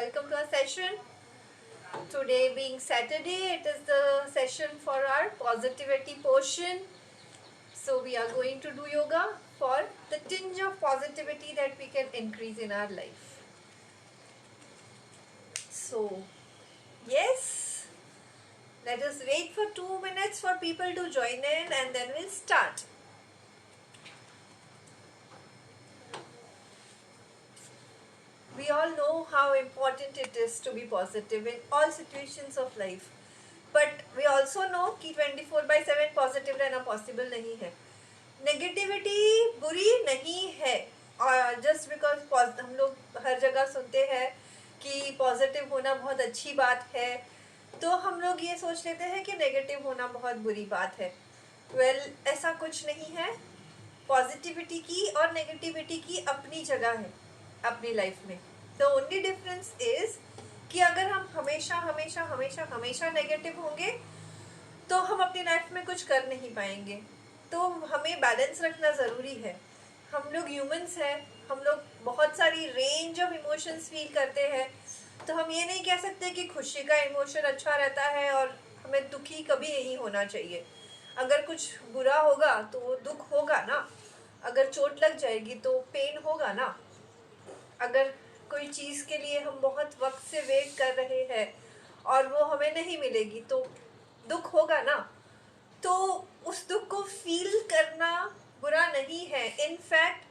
welcome to our session. Today being Saturday, it is the session for our positivity portion. So we are going to do yoga for the tinge of positivity that we can increase in our life. So, yes, let us wait for 2 minutes for people to join in and then we'll start. We all know how important it is to be positive in all situations of life. But we also know कि 24/7 positive रहना possible नहीं है. Negativity बुरी नहीं है और just because हम लोग हर जगह सुनते हैं कि पॉजिटिव होना बहुत अच्छी बात है, तो हम लोग ये सोच लेते हैं कि नेगेटिव होना बहुत बुरी बात है. ऐसा कुछ नहीं है. पॉजिटिविटी की और नेगेटिविटी की अपनी जगह है अपनी लाइफ में. द ओनली डिफरेंस इज कि अगर हम हमेशा हमेशा हमेशा हमेशा नेगेटिव होंगे तो हम अपनी लाइफ में कुछ कर नहीं पाएंगे. तो हमें बैलेंस रखना ज़रूरी है. हम लोग ह्यूमंस हैं, हम लोग बहुत सारी रेंज ऑफ इमोशंस फील करते हैं. तो हम ये नहीं कह सकते कि खुशी का इमोशन अच्छा रहता है और हमें दुखी कभी नहीं होना चाहिए. अगर कुछ बुरा होगा तो दुख होगा ना. अगर चोट लग जाएगी तो पेन होगा ना. अगर कोई चीज़ के लिए हम बहुत वक्त से वेट कर रहे हैं और वो हमें नहीं मिलेगी तो दुख होगा ना. तो उस दुख को फील करना बुरा नहीं है. इनफैक्ट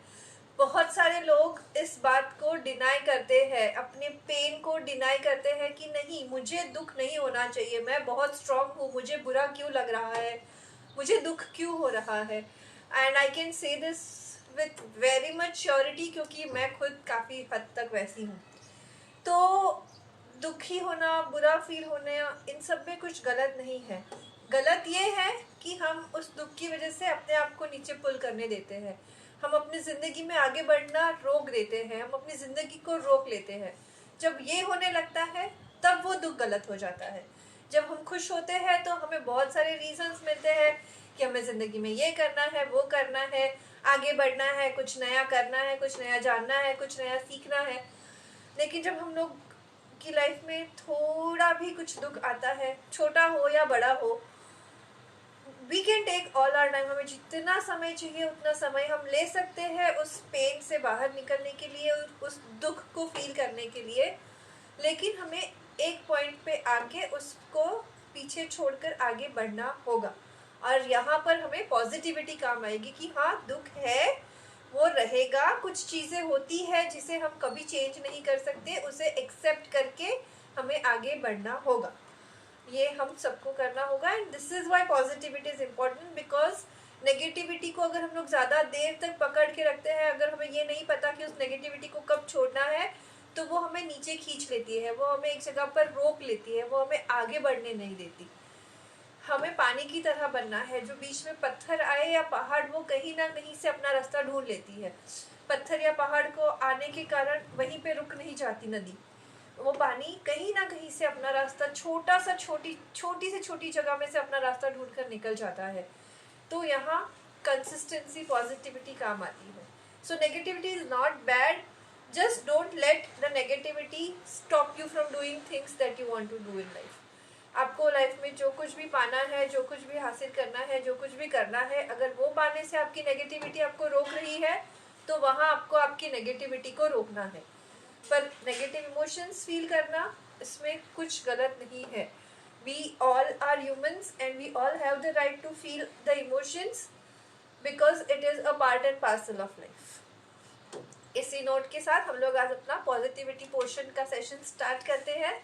बहुत सारे लोग इस बात को डिनाई करते हैं, अपने पेन को डिनाई करते हैं कि नहीं, मुझे दुख नहीं होना चाहिए, मैं बहुत स्ट्रांग हूँ, मुझे बुरा क्यों लग रहा है, मुझे दुख क्यों हो रहा है. And I can say this with very much surety क्योंकि मैं खुद काफ़ी हद तक वैसी हूँ. तो दुखी होना, बुरा फील होना, इन सब में कुछ गलत नहीं है. गलत ये है कि हम उस दुख की वजह से अपने आप को नीचे पुल करने देते हैं. हम अपनी ज़िंदगी में आगे बढ़ना रोक देते हैं, हम अपनी ज़िंदगी को रोक लेते हैं. जब ये होने लगता है तब वो दुख गलत हो जाता है. जब हम खुश होते हैं तो हमें बहुत सारे रीजंस मिलते हैं कि हमें ज़िंदगी में ये करना है, वो करना है, आगे बढ़ना है, कुछ नया करना है, कुछ नया जानना है, कुछ नया सीखना है. लेकिन जब हम लोग की लाइफ में थोड़ा भी कुछ दुख आता है, छोटा हो या बड़ा हो, we can take all our time. हमें जितना समय चाहिए उतना समय हम ले सकते हैं उस पेन से बाहर निकलने के लिए, उस दुख को फील करने के लिए. लेकिन हमें एक पॉइंट पे आके उसको पीछे छोड़कर आगे बढ़ना होगा. और यहाँ पर हमें पॉजिटिविटी काम आएगी कि हाँ, दुख है, वो रहेगा, कुछ चीज़ें होती है जिसे हम कभी चेंज नहीं कर सकते, उसे एक्सेप्ट करके हमें आगे बढ़ना होगा. ये हम सबको करना होगा. And this is why positivity is important. Because negativity को अगर हम लोग ज़्यादा देर तक पकड़ के रखते हैं, अगर हमें ये नहीं पता कि उस नेगेटिविटी को कब छोड़ना है, तो वो हमें नीचे खींच लेती है, वो हमें एक जगह पर रोक लेती है, वो हमें आगे बढ़ने नहीं देती. हमें पानी की तरह बनना है. जो बीच में पत्थर आए या पहाड़, वो कहीं ना कहीं से अपना रास्ता ढूंढ लेती है. पत्थर या पहाड़ को आने के कारण वहीं पे रुक नहीं जाती नदी. वो पानी कहीं ना कहीं से अपना रास्ता छोटी से छोटी जगह में से अपना रास्ता ढूंढ कर निकल जाता है. तो यहाँ कंसिस्टेंसी, पॉजिटिविटी काम आती है. So negativity is not bad. Just don't let the negativity stop you from doing things that you want to do in life. आपको लाइफ में जो कुछ भी पाना है, जो कुछ भी हासिल करना है, जो कुछ भी करना है, अगर वो पाने से आपकी नेगेटिविटी आपको रोक रही है तो वहाँ आपको आपकी नेगेटिविटी को रोकना है. पर नेगेटिव इमोशंस फील करना, इसमें कुछ गलत नहीं है. We all are humans and we all have the right to feel the emotions because it is a part and parcel of life. इसी नोट के साथ हम लोग आज अपना पॉजिटिविटी पोर्शन का सेशन स्टार्ट करते हैं.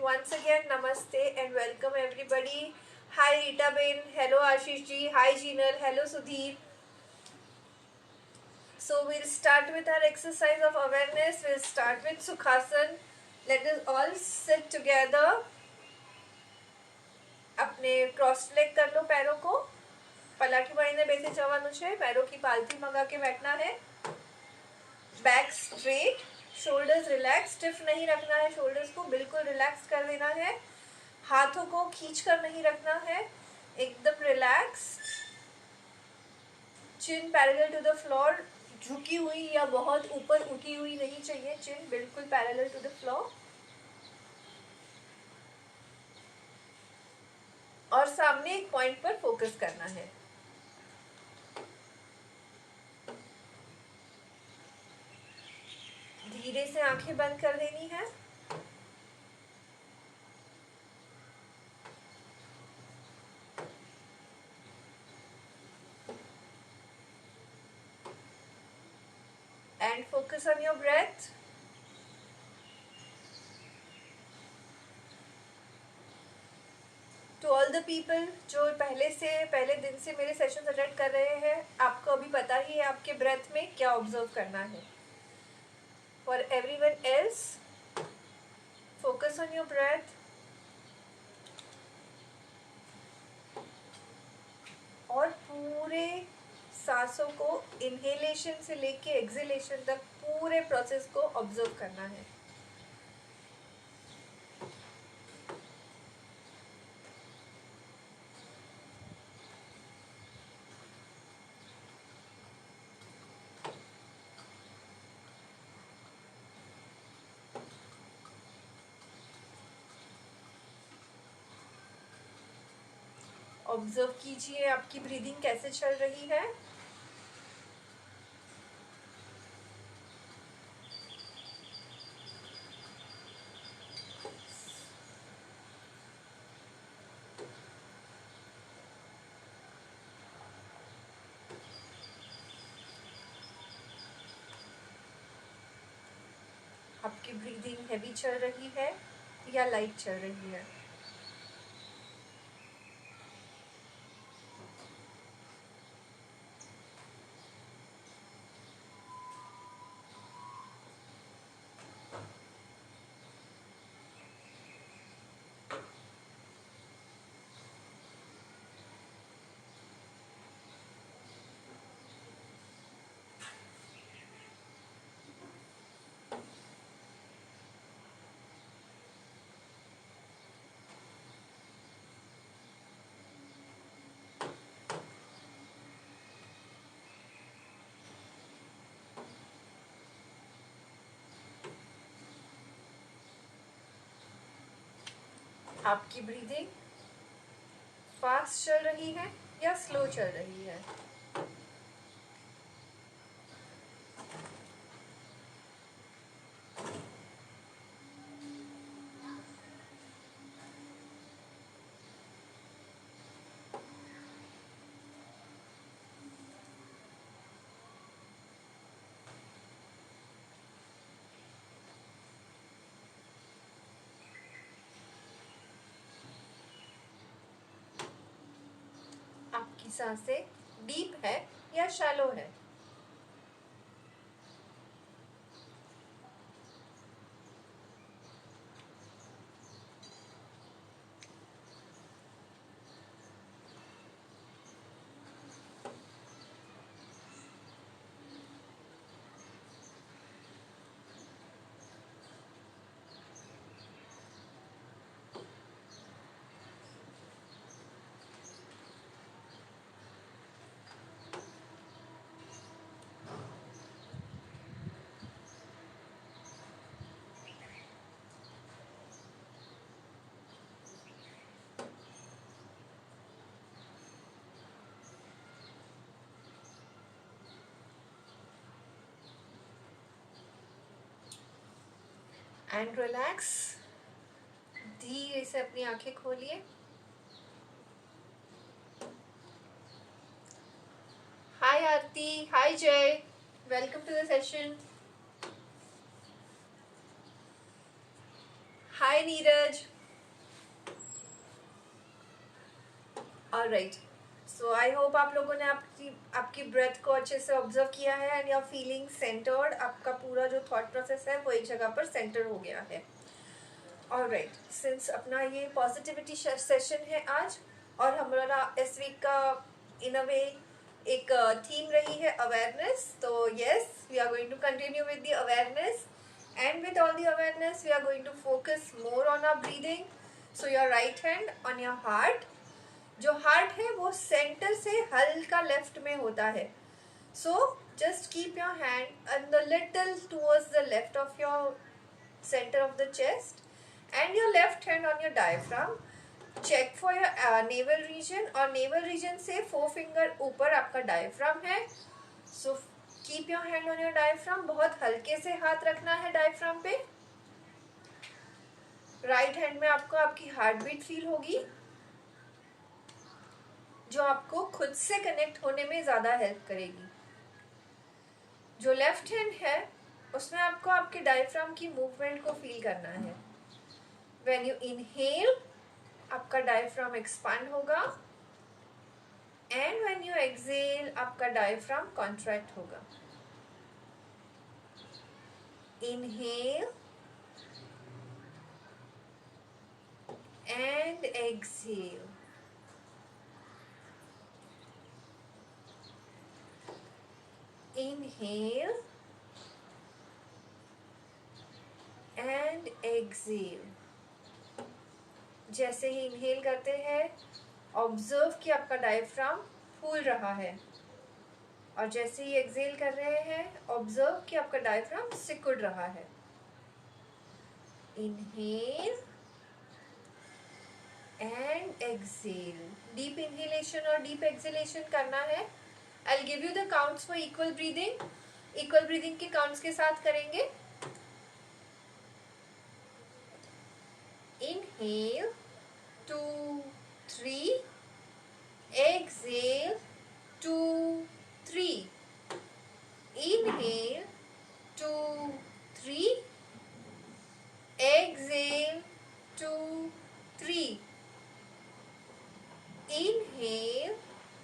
once again namaste and welcome everybody. Hi Rita Ben, hello Ashish ji, hi Jinal, hello Sudhir. So we'll start with our exercise of awareness. We'll start with Sukhasan. Let us all sit together. अपने cross leg कर लो पैरों को. पलाठी बांधने बेसे जवानु छे. पैरों की पालथी मंगा के बैठना है. Back straight, shoulders relax. Stiff नहीं रखना है शोल्डर्स को, बिल्कुल रिलैक्स कर देना है. हाथों को खींच कर नहीं रखना है, एकदम relax. Chin parallel to the floor, झुकी हुई या बहुत ऊपर उठी हुई नहीं चाहिए, चिन बिल्कुल पैरेलल टू द फ्लोर। और सामने एक पॉइंट पर फोकस करना है। धीरे से आंखें बंद कर देनी है। And focus on your breath. To all the people जो पहले दिन से मेरे सेशन अटेंड कर रहे हैं, आपको अभी पता ही है आपके ब्रेथ में क्या ऑब्जर्व करना है। For everyone else, focus on your breath. और पूरे सांसों को इनहेलेशन से लेके एक्सहेलेशन तक पूरे प्रोसेस को ऑब्जर्व करना है। ऑब्जर्व कीजिए आपकी ब्रीदिंग कैसे चल रही है। आपकी ब्रीदिंग हैवी चल रही है या लाइट चल रही है। आपकी ब्रीदिंग फास्ट चल रही है या स्लो चल रही है। आपकी सांसें डीप है या शैलो है। And relax. धीरे से अपनी आंखें खोलिए। Hi Aarti, hi Jay, welcome to the session. Hi Neeraj. Alright, so I hope आप लोगों ने आपकी ब्रेथ को अच्छे से ऑब्जर्व किया है एंड योर फीलिंग सेंटर्ड। आपका पूरा जो थॉट प्रोसेस है वो एक जगह पर सेंटर हो गया है। ऑलराइट, सिंस अपना ये पॉजिटिविटी सेशन है आज, और हमारा इस वीक का इन अ वे एक थीम रही है अवेयरनेस। तो yes, we are going to continue with the awareness, and with all the awareness we are going to focus more on our breathing. So your right hand on your heart. जो heart है वो centre से हल्का left में होता है, So just keep your hand and the little towards the left of your center of the chest and your left hand on your diaphragm. Check for your navel region, और navel region से 4 finger ऊपर आपका diaphragm है. So keep your hand on your diaphragm. बहुत हल्के से हाथ रखना है डायफ्राम पे. राइट हैंड में आपको आपकी हार्ट बीट फील होगी, जो आपको खुद से कनेक्ट होने में ज्यादा हेल्प करेगी. जो लेफ्ट हैंड है उसमें आपको आपके डायफ्राम की मूवमेंट को फील करना है. व्हेन यू इनहेल आपका डायफ्राम एक्सपांड होगा एंड व्हेन यू एक्सहेल आपका डायफ्राम कॉन्ट्रैक्ट होगा. Inhale and exhale. Inhale and exhale. जैसे ही इनहेल करते हैं ऑब्जर्व कि आपका डायफ्राम फूल रहा है, और जैसे ही एक्सहेल कर रहे हैं ऑब्जर्व कि आपका डायफ्राम सिकुड़ रहा है. Inhale and exhale. Deep inhalation और डीप एक्सहेलेशन करना है. I'll give you the counts for equal breathing. Equal breathing के counts के साथ करेंगे. Inhale 2 3. Exhale 2 3. Inhale 2 3. Exhale 2 3. Inhale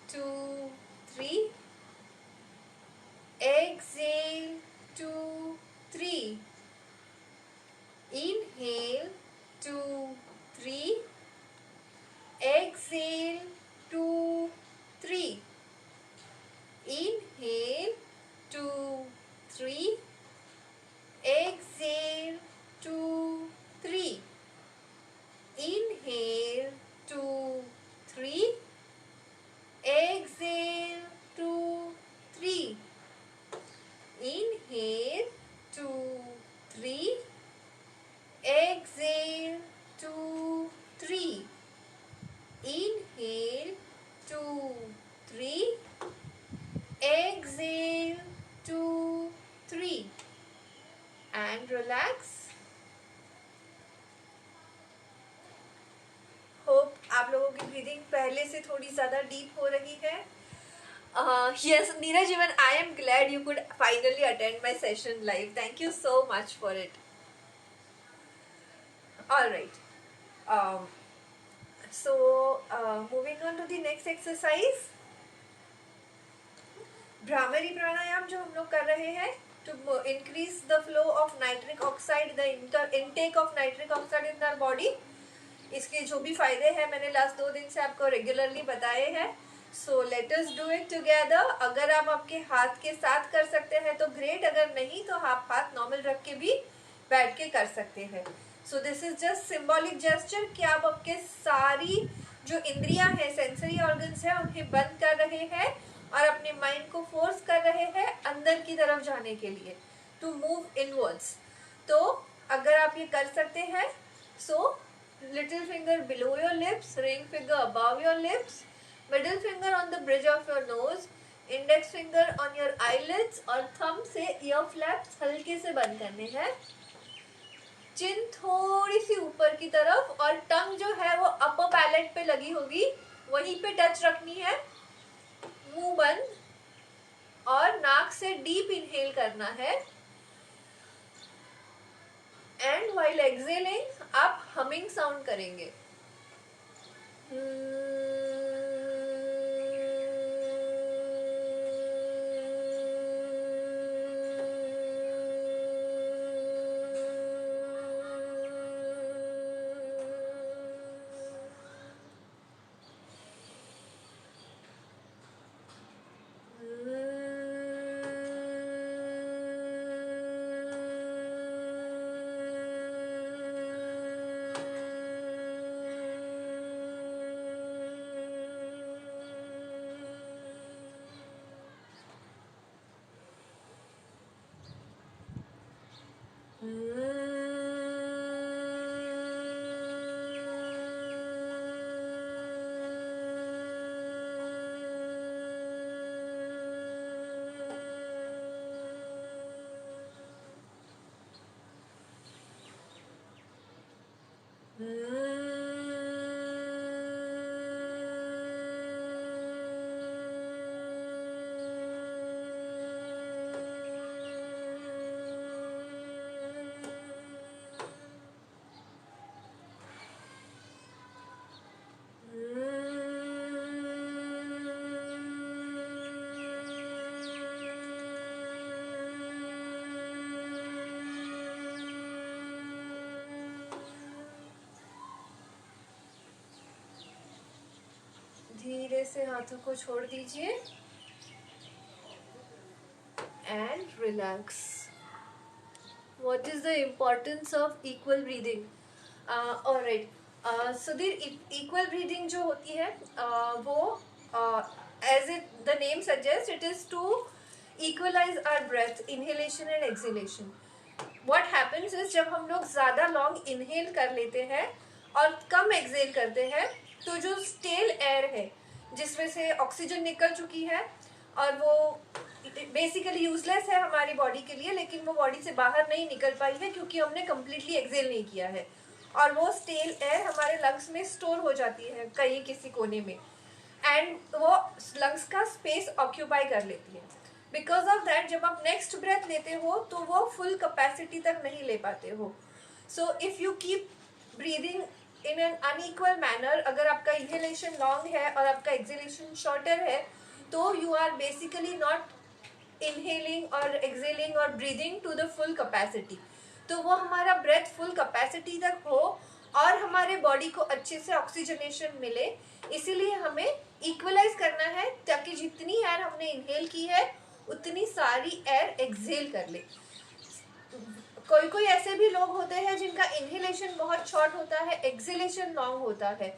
2 3. Exhale 2 3. Inhale 2 3. Exhale 2 3. Inhale 2 3. Exhale 2 3. Inhale 2 3. Exhale 2 3. Inhale 2 3. Exhale 2 3. Inhale 2 3. Exhale 2 3. And relax. Hope आप लोगों की breathing पहले से थोड़ी ज़्यादा डीप हो रही है. Yes, Neeraj, even I am glad you could finally attend my session live. Thank you so much for it. All right. So, moving on to the next exercise. Bhramari प्राणायाम जो हम लोग कर रहे हैं to increase the flow of nitric oxide, the intake of nitric oxide in our body. इसके जो भी फायदे हैं मैंने लास्ट 2 दिन से आपको रेगुलरली बताए हैं. So let us do it together. अगर आप आपके हाथ के साथ कर सकते हैं तो ग्रेट, अगर नहीं तो आप हाथ नॉर्मल रख के भी बैठ के कर सकते हैं. So this is just symbolic gesture कि आप आपके सारी जो इंद्रियां हैं, सेंसरी ऑर्गन्स हैं, उन्हें बंद कर रहे हैं और अपने माइंड को फोर्स कर रहे हैं अंदर की तरफ जाने के लिए, टू मूव इनवर्ड्स. तो अगर आप ये कर सकते हैं, सो little finger below your lips, ring finger above your lips, middle finger on the bridge of your nose, index finger on your eyelids और thumb से ear flaps हल्के से बंद करने हैं. चिन थोड़ी सी ऊपर की तरफ और टंग जो है वो अपर पैलेट पे लगी होगी, वहीं पे टच रखनी है. मुंह बंद और नाक से डीप इनहेल करना है. एंड वाइल एक्सहेलिंग आप हमिंग साउंड करेंगे. से हाथों को छोड़ दीजिए and relax. What is the importance of equal breathing? Alright. Sudhir, equal breathing जो होती है वो as it the name suggests, it is to equalize our breath, inhalation and exhalation. What happens is जब हम लोग ज़्यादा लॉन्ग इनहेल कर लेते हैं और कम एक्सेल करते हैं तो जो स्टेल एयर है जिसमें से ऑक्सीजन निकल चुकी है और वो बेसिकली यूजलेस है हमारी बॉडी के लिए, लेकिन वो बॉडी से बाहर नहीं निकल पाई है क्योंकि हमने कम्प्लीटली एक्सेल नहीं किया है और वो स्टेल एयर हमारे लंग्स में स्टोर हो जाती है कहीं किसी कोने में एंड वो लंग्स का स्पेस ऑक्यूपाई कर लेती है. बिकॉज ऑफ दैट जब आप नेक्स्ट ब्रेथ लेते हो तो वो फुल कैपेसिटी तक नहीं ले पाते हो. So if you keep breathing in an unequal manner, अगर आपका इनहेलेशन लॉन्ग है और आपका एक्सेलेशन शॉर्टर है तो you are basically not inhaling और एक्सेलिंग और breathing to the full capacity. तो वो हमारा ब्रेथ फुल कैपेसिटी तक हो और हमारे बॉडी को अच्छे से ऑक्सीजनेशन मिले, इसीलिए हमें इक्वलाइज करना है ताकि जितनी एयर हमने इनहेल की है उतनी सारी एयर एक्सेल कर ले. कोई कोई ऐसे भी लोग होते हैं जिनका इनहेलेशन बहुत शॉर्ट होता है, एक्सेलेशन लॉन्ग होता है.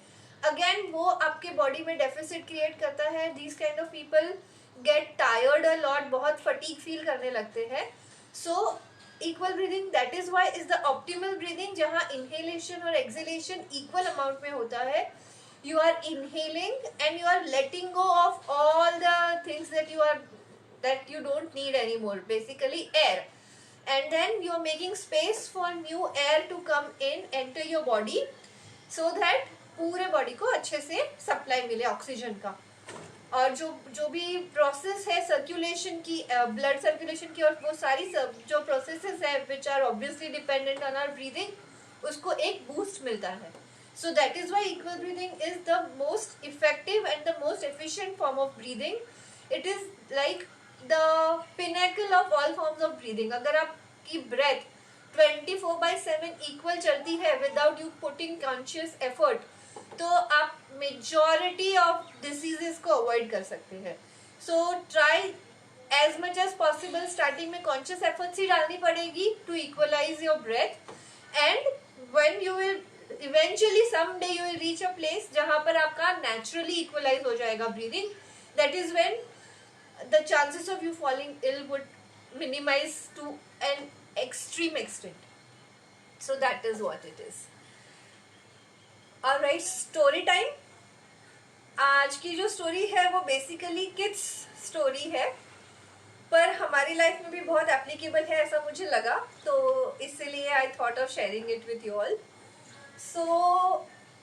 अगेन वो आपके बॉडी में डेफिसिट क्रिएट करता है. These kind of people get tired a lot, बहुत फटीग फील करने लगते हैं. So equal breathing that is why is the optimal breathing, जहाँ इनहेलेशन और एक्सेलेशन इक्वल अमाउंट में होता है. You are inhaling and you are letting go of all the things that you don't need anymore, basically air, and then you are making space for new air to come in, enter your body, so that पूरे body को अच्छे से supply मिले oxygen का. और जो भी process है सर्कुलेशन की, ब्लड सर्कुलेशन की, और वो सारी जो प्रोसेसेस है which are obviously dependent on our breathing, उसको एक बूस्ट मिलता है. So that is why equal breathing is the most effective and the most efficient form of breathing. It is like the pinnacle of all forms of breathing. अगर आपकी breath 24/7 equal चलती है without you putting conscious effort, तो आप majority of diseases को avoid कर सकते हैं. So try as much as possible, starting में conscious efforts ही डालनी पड़ेगी to equalize your breath, and when you will eventually someday you will reach a place जहाँ पर आपका naturally equalize हो जाएगा breathing. That is when the chances of you falling ill would minimize to an extreme extent. So that is what it is. Alright, story time. आज की जो story है वो basically kids story है, पर हमारी लाइफ में भी बहुत applicable है ऐसा मुझे लगा, तो इसलिए I thought of sharing it with you all. सो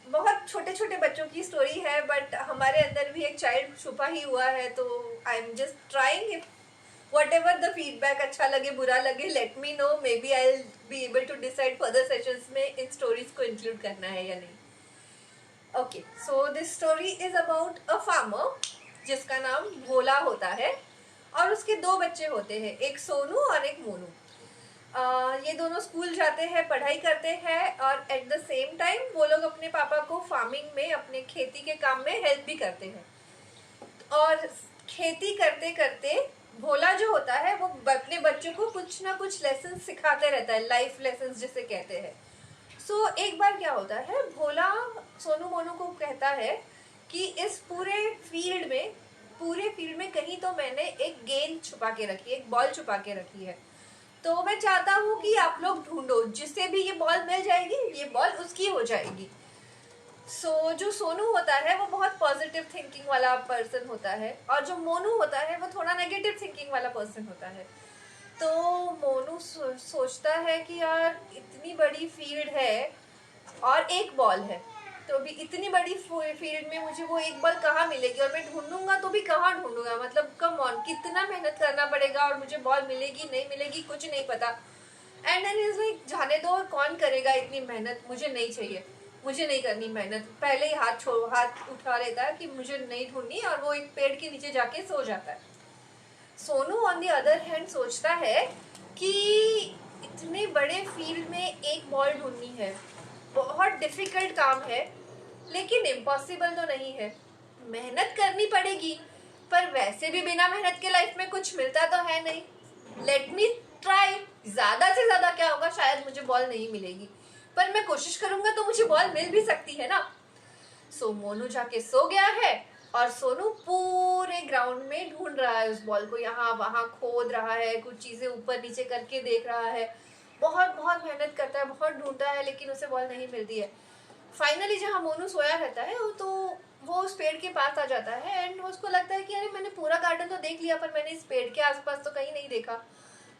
बहुत छोटे छोटे बच्चों की स्टोरी है, बट हमारे अंदर भी एक चाइल्ड छुपा ही हुआ है. तो I am just trying, if whatever the feedback, अच्छा लगे बुरा लगे, let me know. Maybe I will be able to decide further sessions में इन स्टोरीज को इंक्लूड करना है या नहीं. Okay, so this story is about a farmer जिसका नाम भोला होता है और उसके दो बच्चे होते हैं, एक सोनू और एक मोनू. ये दोनों स्कूल जाते हैं, पढ़ाई करते हैं और एट द सेम टाइम वो लोग अपने पापा को फार्मिंग में, अपने खेती के काम में हेल्प भी करते हैं. और खेती करते करते भोला जो होता है वो अपने बच्चों को कुछ ना कुछ लेसन सिखाते रहता है, लाइफ लेसन जिसे कहते हैं. सो एक बार क्या होता है, भोला सोनू मोनू को कहता है कि इस पूरे फील्ड में कहीं तो मैंने एक गेंद छुपा के रखी है, एक बॉल छुपा के रखी है, तो मैं चाहता हूँ कि आप लोग ढूंढो, जिससे भी ये बॉल मिल जाएगी ये बॉल उसकी हो जाएगी. सो जो सोनू होता है वो बहुत पॉजिटिव थिंकिंग वाला पर्सन होता है और जो मोनू होता है वो थोड़ा नेगेटिव थिंकिंग वाला पर्सन होता है. तो मोनू सोचता है कि यार इतनी बड़ी फील्ड है और एक बॉल है, तो भी इतनी बड़ी फील्ड में मुझे वो एक बॉल कहाँ मिलेगी, और मैं ढूंढूंगा तो भी कहाँ ढूंढूंगा, मतलब कम ऑन कितना मेहनत करना पड़ेगा और मुझे बॉल मिलेगी नहीं मिलेगी कुछ नहीं पता. एंड देन इज लाइक जाने दो, कौन करेगा इतनी मेहनत, मुझे नहीं चाहिए, मुझे नहीं करनी मेहनत. पहले ही हाथ उठा लेता है कि मुझे नहीं ढूंढनी और वो एक पेड़ के नीचे जाके सो जाता है. Sonu on the other hand सोचता है कि इतने बड़े फील्ड में एक बॉल ढूंढनी है, बहुत डिफिकल्ट काम है, लेकिन इम्पॉसिबल तो नहीं है. मेहनत करनी पड़ेगी, पर वैसे भी बिना मेहनत के लाइफ में कुछ मिलता तो है नहीं। Let me try. ज्यादा से ज्यादा क्या होगा, शायद मुझे बॉल नहीं मिलेगी, पर मैं कोशिश करूंगा तो मुझे बॉल मिल भी सकती है ना। सो मोनू जाके सो गया है और सोनू पूरे ग्राउंड में ढूंढ रहा है उस बॉल को, यहाँ वहां खोद रहा है, कुछ चीजें ऊपर नीचे करके देख रहा है, बहुत बहुत मेहनत करता है, बहुत ढूंढता है, लेकिन उसे बॉल नहीं मिलती है। फाइनली जहाँ मोनू सोया रहता है तो वो उस पेड़ के पास आ जाता है एंड उसको लगता है कि अरे मैंने पूरा गार्डन तो देख लिया, पर मैंने इस पेड़ के आसपास तो कहीं नहीं देखा।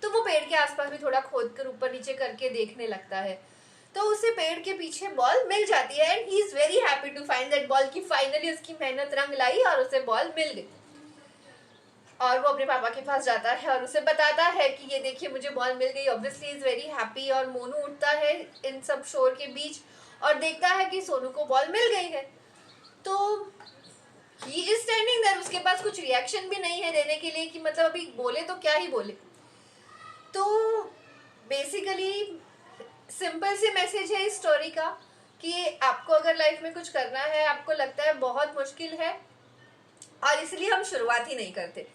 तो वो पेड़ के आसपास भी थोड़ा खोद कर ऊपर नीचे करके देखने लगता है, तो उसे पेड़ के पीछे बॉल मिल जाती है and he is very happy to find that ball, की फाइनली उसकी मेहनत रंग लाई और उसे बॉल मिल गई। और वो अपने पापा के पास जाता है और उसे बताता है कि ये देखिए मुझे बॉल मिल गई। Obviously is very happy. और मोनू उठता है इन सब शोर के बीच और देखता है कि सोनू को बॉल मिल गई है। तो ही इज स्टैंडिंग देयर, उसके पास कुछ रिएक्शन भी नहीं है देने के लिए कि मतलब अभी बोले तो क्या ही बोले। तो बेसिकली सिंपल सी मैसेज है इस स्टोरी का कि आपको अगर लाइफ में कुछ करना है, आपको लगता है बहुत मुश्किल है और इसलिए हम शुरुआत ही नहीं करते।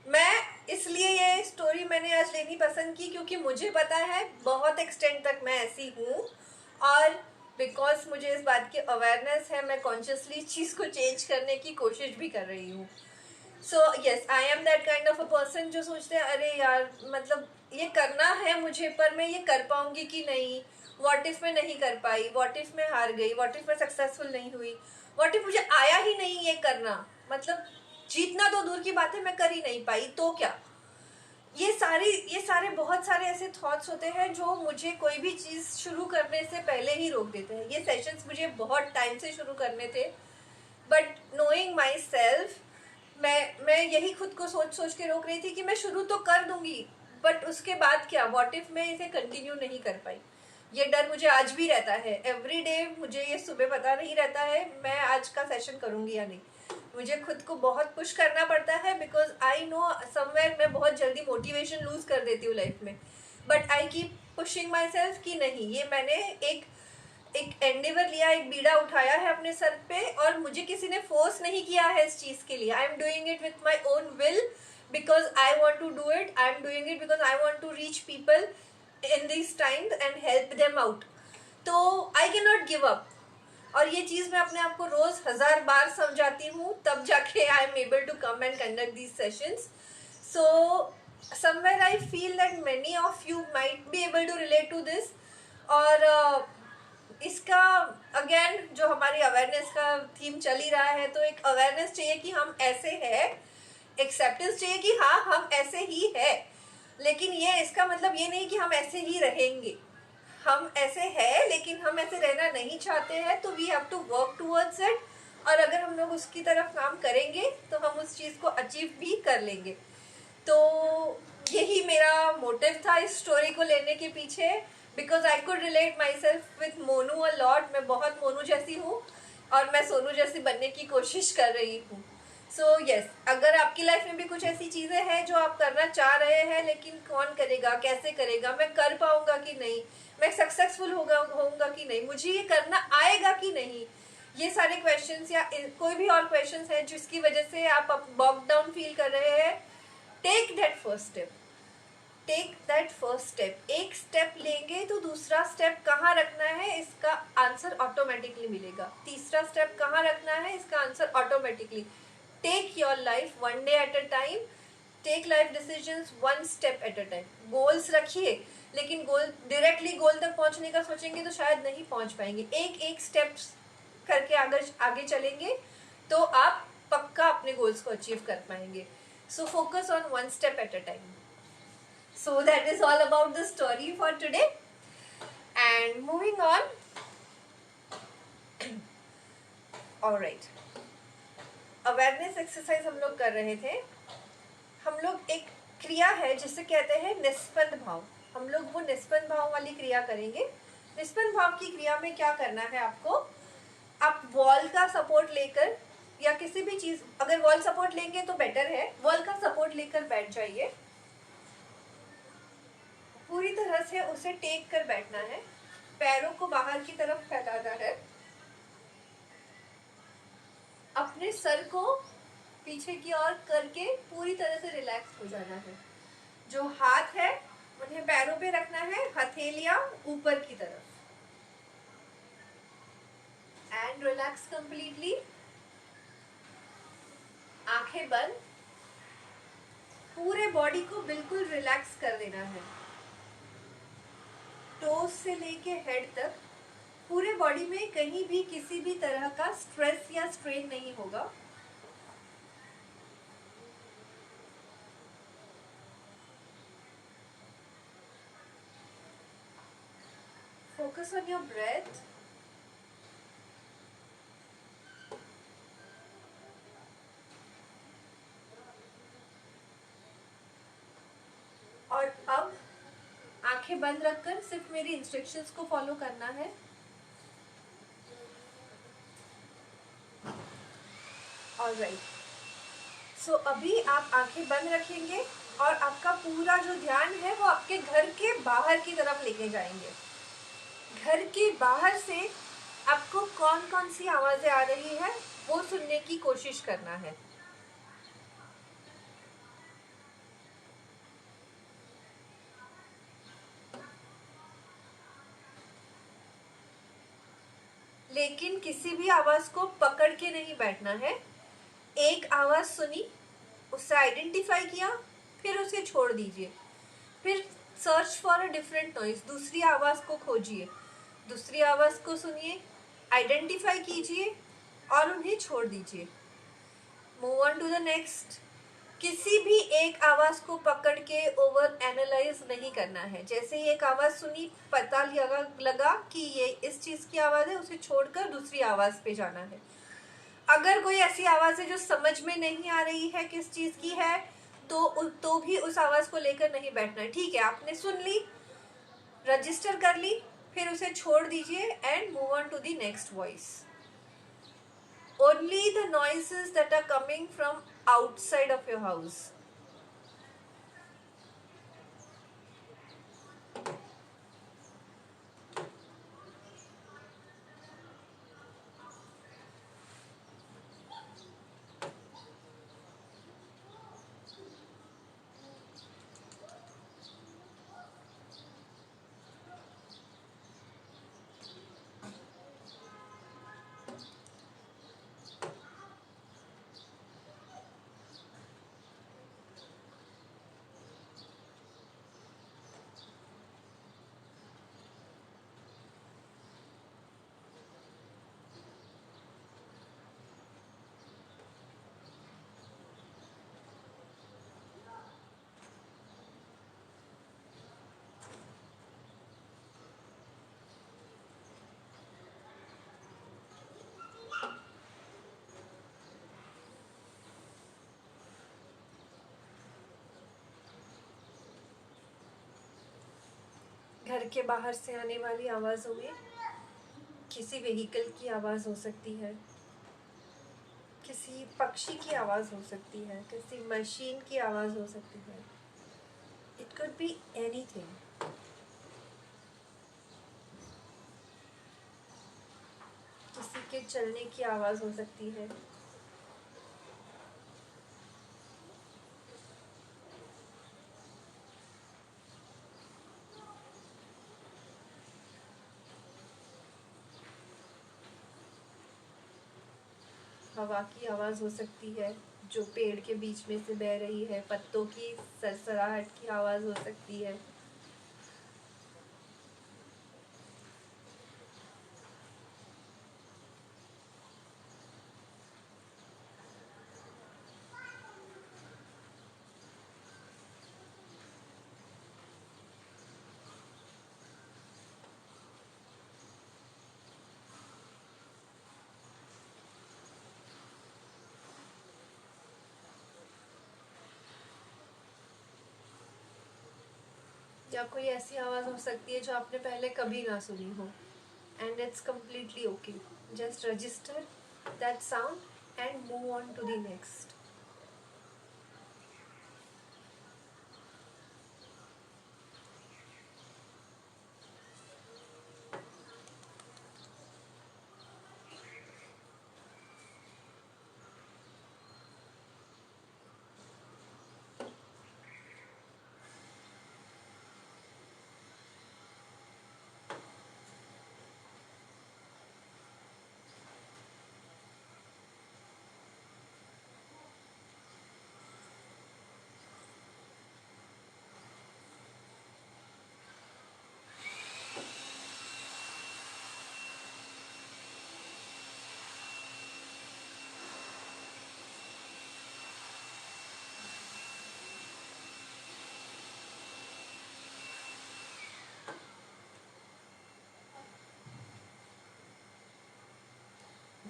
मैं इसलिए ये स्टोरी मैंने आज लेनी पसंद की क्योंकि मुझे पता है बहुत एक्सटेंड तक मैं ऐसी हूँ, और बिकॉज मुझे इस बात की अवेयरनेस है, मैं कॉन्शियसली इस चीज़ को चेंज करने की कोशिश भी कर रही हूँ। So yes, I am that kind of a person जो सोचते हैं अरे यार मतलब ये करना है मुझे, पर मैं ये कर पाऊंगी कि नहीं, व्हाट इफ मैं नहीं कर पाई, व्हाट इफ मैं हार गई, व्हाट इफ मैं सक्सेसफुल नहीं हुई, व्हाट इफ मुझे आया ही नहीं ये करना, मतलब जीतना तो दूर की बात है मैं कर ही नहीं पाई तो क्या। ये सारे बहुत सारे ऐसे थॉट्स होते हैं जो मुझे कोई भी चीज़ शुरू करने से पहले ही रोक देते हैं। ये सेशंस मुझे बहुत टाइम से शुरू करने थे, बट नोइंग माई सेल्फ मैं यही खुद को सोच सोच के रोक रही थी कि मैं शुरू तो कर दूंगी, बट उसके बाद क्या, व्हाट इफ मैं इसे कंटिन्यू नहीं कर पाई। ये डर मुझे आज भी रहता है। एवरी डे मुझे ये सुबह पता नहीं रहता है मैं आज का सेशन करूंगी या नहीं। मुझे खुद को बहुत पुश करना पड़ता है बिकॉज आई नो समवेयर मैं बहुत जल्दी मोटिवेशन लूज कर देती हूँ लाइफ में, but I keep pushing my self कि नहीं, ये मैंने एक एंडेवर लिया, एक बीड़ा उठाया है अपने सर पे और मुझे किसी ने फोर्स नहीं किया है इस चीज के लिए। I am doing it with my own will because I want to do it. I am doing it because I want to reach people in this time and help them out. तो I can not give up. और ये चीज मैं अपने आप को रोज 1000 बार समझाती हूँ, तब जाके I am able to come and conduct these sessions. So somewhere I feel that many of you might be able to relate to this। और इसका अगेन जो हमारी अवेयरनेस का थीम चल ही रहा है, तो एक अवेयरनेस चाहिए कि हम ऐसे हैं, एक्सेप्टेंस चाहिए कि हाँ हम ऐसे ही है, लेकिन ये इसका मतलब ये नहीं कि हम ऐसे ही रहेंगे। हम ऐसे हैं लेकिन हम ऐसे रहना नहीं चाहते हैं, तो we have to work towards it. और अगर हम लोग उसकी तरफ काम करेंगे तो हम उस चीज़ को अचीव भी कर लेंगे। तो यही मेरा मोटिव था इस स्टोरी को लेने के पीछे, because I could relate my self with Monu a lot. मैं बहुत मोनू जैसी हूँ और मैं सोनू जैसी बनने की कोशिश कर रही हूँ। सो यस, अगर आपकी लाइफ में भी कुछ ऐसी चीज़ें हैं जो आप करना चाह रहे हैं लेकिन कौन करेगा, कैसे करेगा, मैं कर पाऊंगा कि नहीं, मैं सक्सेसफुल होऊंगा कि नहीं, मुझे ये करना आएगा कि नहीं, ये सारे क्वेश्चंस या कोई भी और क्वेश्चंस हैं जिसकी वजह से आप बॉक्ड डाउन फील कर रहे हैं, take that first step. Take that first step. एक स्टेप लेंगे तो दूसरा स्टेप कहाँ रखना है इसका आंसर ऑटोमेटिकली मिलेगा, तीसरा स्टेप कहाँ रखना है इसका answer automatically. Take your life one day at a time, take life decisions one step at a time. Goals रखिए, लेकिन गोल डायरेक्टली गोल तक पहुंचने का सोचेंगे तो शायद नहीं पहुंच पाएंगे। एक एक स्टेप्स करके आगे चलेंगे तो आप पक्का अपने गोल्स को अचीव कर पाएंगे। So focus on one step at a time. So that is all about the story for today. And moving on. All right. Awareness exercise हम लोग कर रहे थे। हम लोग एक क्रिया है जिसे कहते हैं निस्पंद भाव, हम लोग वो निस्पंद भाव वाली क्रिया करेंगे। निस्पंद भाव की क्रिया में क्या करना है आपको, आप वॉल का सपोर्ट लेकर या किसी भी चीज, अगर वॉल सपोर्ट लेंगे तो बेटर है, वॉल का सपोर्ट लेकर बैठ जाइए। पूरी तरह से उसे टेक कर बैठना है, पैरों को बाहर की तरफ फैलाना है अपने सर को पीछे की ओर करके पूरी तरह से रिलैक्स हो जाना है। जो हाथ है उन्हें पैरों पे रखना है, हथेलियां ऊपर की तरफ, एंड रिलैक्स कंप्लीटली। आंखें बंद, पूरे बॉडी को बिल्कुल रिलैक्स कर देना है, टोस से लेके हेड तक। पूरे बॉडी में कहीं भी किसी भी तरह का स्ट्रेस या स्ट्रेन नहीं होगा। Focus on your breath. और अब आंखें बंद रखकर सिर्फ मेरी इंस्ट्रक्शंस को फॉलो करना है। ऑलराइट, सो अभी आप आंखें बंद रखेंगे और आपका पूरा जो ध्यान है वो आपके घर के बाहर की तरफ लेके जाएंगे। घर के बाहर से आपको कौन कौन सी आवाजें आ रही है वो सुनने की कोशिश करना है। लेकिन किसी भी आवाज को पकड़ के नहीं बैठना है। एक आवाज सुनी, उससे आइडेंटिफाई किया, फिर उसे छोड़ दीजिए। फिर search for a different noise, दूसरी आवाज को खोजिए, दूसरी आवाज को सुनिए, आइडेंटिफाई कीजिए और उन्हें छोड़ दीजिए। Move on to the next. किसी भी एक आवाज को पकड़ के ओवर एनालाइज नहीं करना है। जैसे ही एक आवाज सुनी, पता लगा कि ये इस चीज की आवाज है, उसे छोड़कर दूसरी आवाज पे जाना है। अगर कोई ऐसी आवाज है जो समझ में नहीं आ रही है किस चीज की है, तो भी उस आवाज को लेकर नहीं बैठना है। ठीक है, आपने सुन ली, रजिस्टर कर ली, फिर उसे छोड़ दीजिए and move on to the next voice. Only the noises that are coming from outside of your house. घर के बाहर से आने वाली आवाज़ों में किसी व्हीकल की आवाज़ हो सकती है, किसी पक्षी की आवाज़ हो सकती है, किसी मशीन की आवाज़ हो सकती है। It could be anything. किसी के चलने की आवाज़ हो सकती है। हवा की आवाज़ हो सकती है जो पेड़ के बीच में से बह रही है, पत्तों की सरसराहट की आवाज़ हो सकती है। या कोई ऐसी आवाज़ हो सकती है जो आपने पहले कभी ना सुनी हो, and it's completely okay. Just register that sound and move on to the next.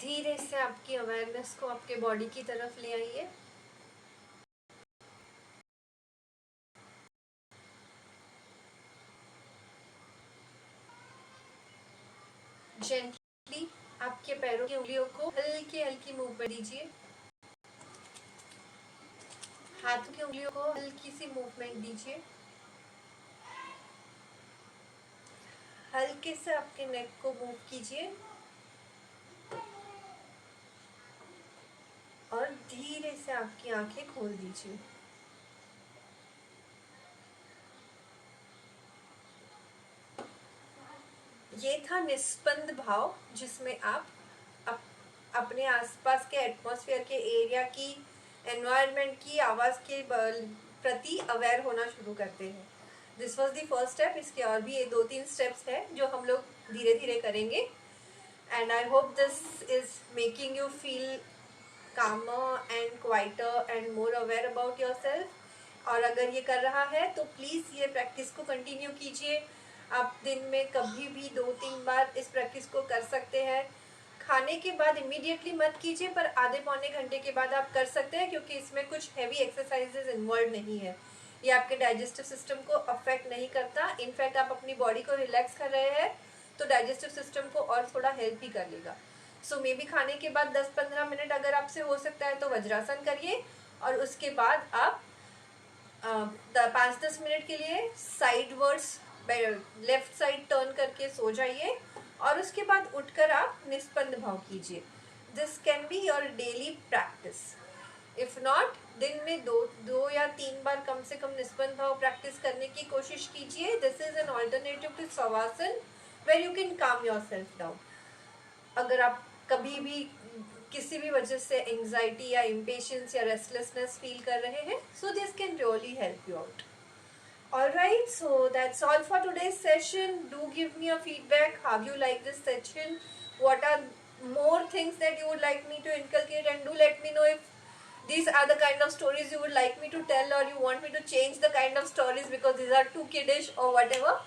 धीरे से आपकी अवेयरनेस को आपके बॉडी की तरफ ले आइए। जेंटली आपके पैरों की उंगलियों को हल्की हल्की मूवमेंट दीजिए। हाथों की उंगलियों को हल्की सी मूवमेंट दीजिए। हल्के से आपके नेक को मूव कीजिए और धीरे से आपकी आंखें खोल दीजिए। ये था निस्पंद भाव, जिसमें आप अपने आसपास के एटमॉस्फेयर के एरिया की, एनवायरनमेंट की, आवाज़ के प्रति अवेयर होना शुरू करते हैं। This was the first step. इसके और भी ये 2-3 स्टेप्स हैं जो हम लोग धीरे धीरे करेंगे। And I hope this is making you feel calmer and quieter and more aware about yourself. और अगर ये कर रहा है तो प्लीज़ ये प्रैक्टिस को कंटिन्यू कीजिए। आप दिन में कभी भी 2-3 बार इस प्रैक्टिस को कर सकते हैं। खाने के बाद इमीडिएटली मत कीजिए, पर आधे पौने घंटे के बाद आप कर सकते हैं, क्योंकि इसमें कुछ हैवी एक्सरसाइजेज इन्वॉल्व नहीं है। ये आपके डाइजेस्टिव सिस्टम को अफेक्ट नहीं करता। इनफैक्ट आप अपनी बॉडी को रिलैक्स कर रहे हैं तो डाइजेस्टिव सिस्टम को और थोड़ा हेल्प ही कर लेगा। सो मे बी खाने के बाद 10-15 मिनट अगर आपसे हो सकता है तो वज्रासन करिए, और उसके बाद आप 5-10 मिनट के लिए साइडवर्ड्स लेफ्ट साइड टर्न करके सो जाइए, और उसके बाद उठकर आप निस्पंद भाव कीजिए। This can be your daily practice. If not, दिन में दो या 3 बार कम से कम निस्पंद भाव प्रैक्टिस करने की कोशिश कीजिए। This is an alternative to shavasana where you can calm yourself down. अगर आप कभी भी किसी भी वजह से एंजाइटी या इम्पेशंस या रेस्टलेसनेस फील कर रहे हैं, so this can really help you out. Alright, so that's all for today's session. Do give me a feedback how you like this session. What are more things that you would like me to inculcate, and do let me know if these are the kind of stories you would like me to tell, or you want me to change the kind of stories because these are too kiddish or whatever.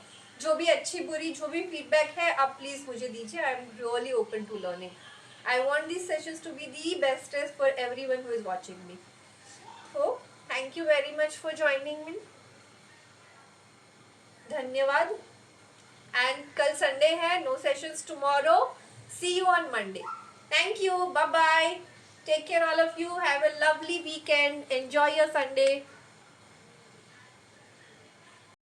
जो भी अच्छी बुरी जो भी feedback है आप please मुझे दीजिए. I am really open to learning. I want these sessions to be the bestest for everyone who is watching me. So, thank you very much for joining me. धन्यवाद. And कल Sunday है, no sessions tomorrow. See you on Monday. Thank you. Bye bye. Take care all of you. Have a lovely weekend. Enjoy your Sunday.